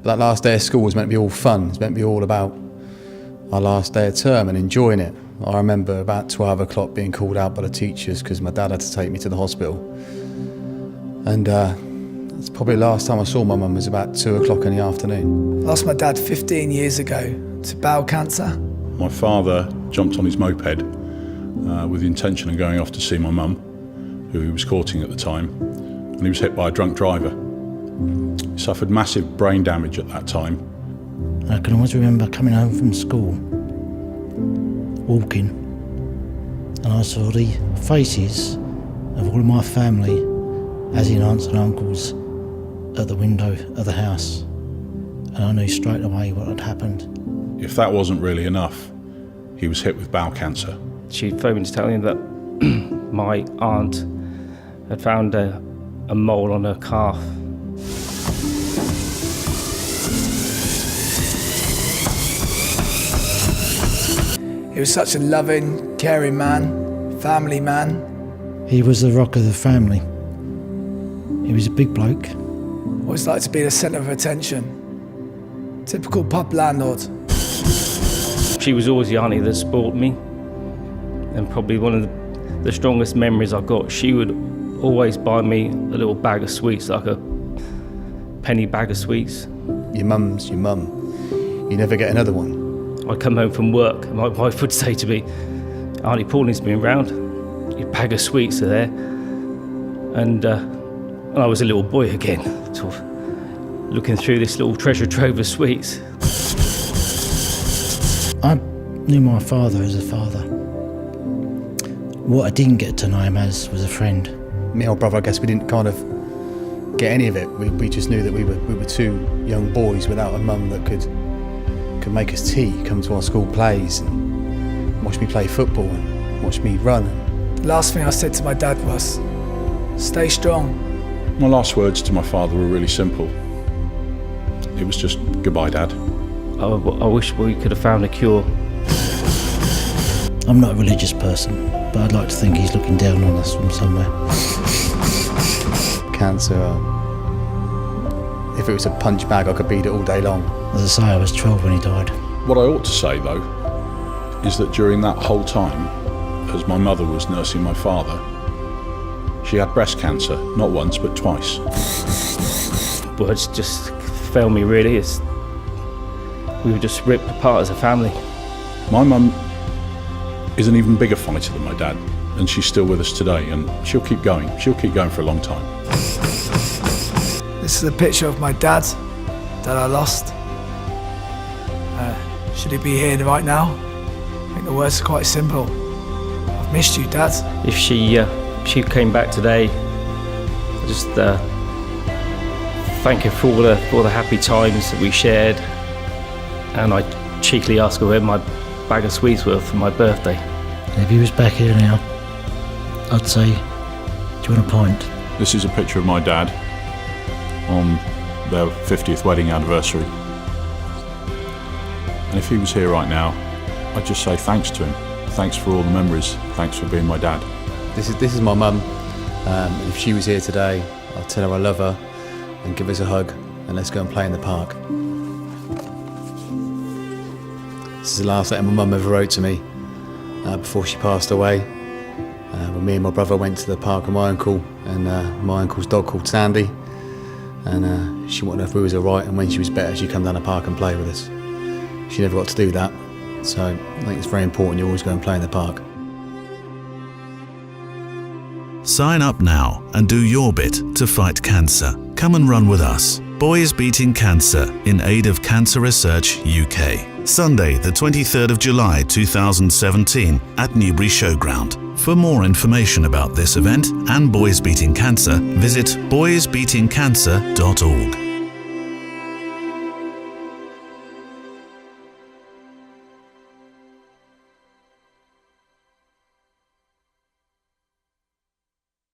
That last day of school was meant to be all fun. It was meant to be all about our last day of term and enjoying it. I remember about 12 o'clock being called out by the teachers because my dad had to take me to the hospital. And it's probably the last time I saw my mum was about 2 o'clock in the afternoon. I lost my dad 15 years ago to bowel cancer. My father jumped on his moped with the intention of going off to see my mum, who he was courting at the time, and he was hit by a drunk driver. He suffered massive brain damage at that time. I can always remember coming home from school, walking, and I saw the faces of all of my family, as in aunts and uncles, at the window of the house, and I knew straight away what had happened. If that wasn't really enough, he was hit with bowel cancer. She phoned me to tell me that my aunt had found a mole on her calf. He was such a loving, caring man, family man. He was the rock of the family. He was a big bloke. Always liked to be the centre of attention. Typical pub landlord. She was always the auntie that spoilt me, and probably one of the strongest memories I've got. She would always buy me a little bag of sweets, like a penny bag of sweets. Your mum's your mum. You never get another one. I'd come home from work and my wife would say to me, Auntie Pauline's been round, your bag of sweets are there. And I was a little boy again, sort of looking through this little treasure trove of sweets. I knew my father as a father. What I didn't get to know him as was a friend. Me and my brother, I guess we didn't kind of get any of it. We just knew that we were two young boys without a mum that could make us tea, come to our school plays and watch me play football and watch me run. The last thing I said to my dad was, stay strong. My last words to my father were really simple. It was just, goodbye, Dad. I wish we could have found a cure. I'm not a religious person, but I'd like to think he's looking down on us from somewhere. Cancer, if it was a punch bag, I could beat it all day long. As I say, I was 12 when he died. What I ought to say, though, is that during that whole time, as my mother was nursing my father, she had breast cancer, not once, but twice. Words just fail me, really. We were just ripped apart as a family. My mum is an even bigger fighter than my dad, and she's still with us today, and she'll keep going. She'll keep going for a long time. This is a picture of my dad that I lost. Should he be here right now? I think the words are quite simple. I've missed you, Dad. If she came back today, I just thank her for all the happy times that we shared, and I cheekily ask her where my bag of sweets were for my birthday. If he was back here now, I'd say, do you want a pint? This is a picture of my dad on their 50th wedding anniversary. And if he was here right now, I'd just say thanks to him. Thanks for all the memories. Thanks for being my dad. This is my mum. If she was here today, I'd tell her I love her and give us a hug and let's go and play in the park. This is the last letter my mum ever wrote to me before she passed away. When me and my brother went to the park with my uncle and my uncle's dog called Sandy, and she wanted to know if we was alright, and when she was better she'd come down the park and play with us. She never got to do that, so I think it's very important you always go and play in the park. Sign up now and do your bit to fight cancer. Come and run with us. Boys Beating Cancer in aid of Cancer Research UK. Sunday, the 23rd of July 2017 at Newbury Showground. For more information about this event and Boys Beating Cancer, visit boysbeatingcancer.org.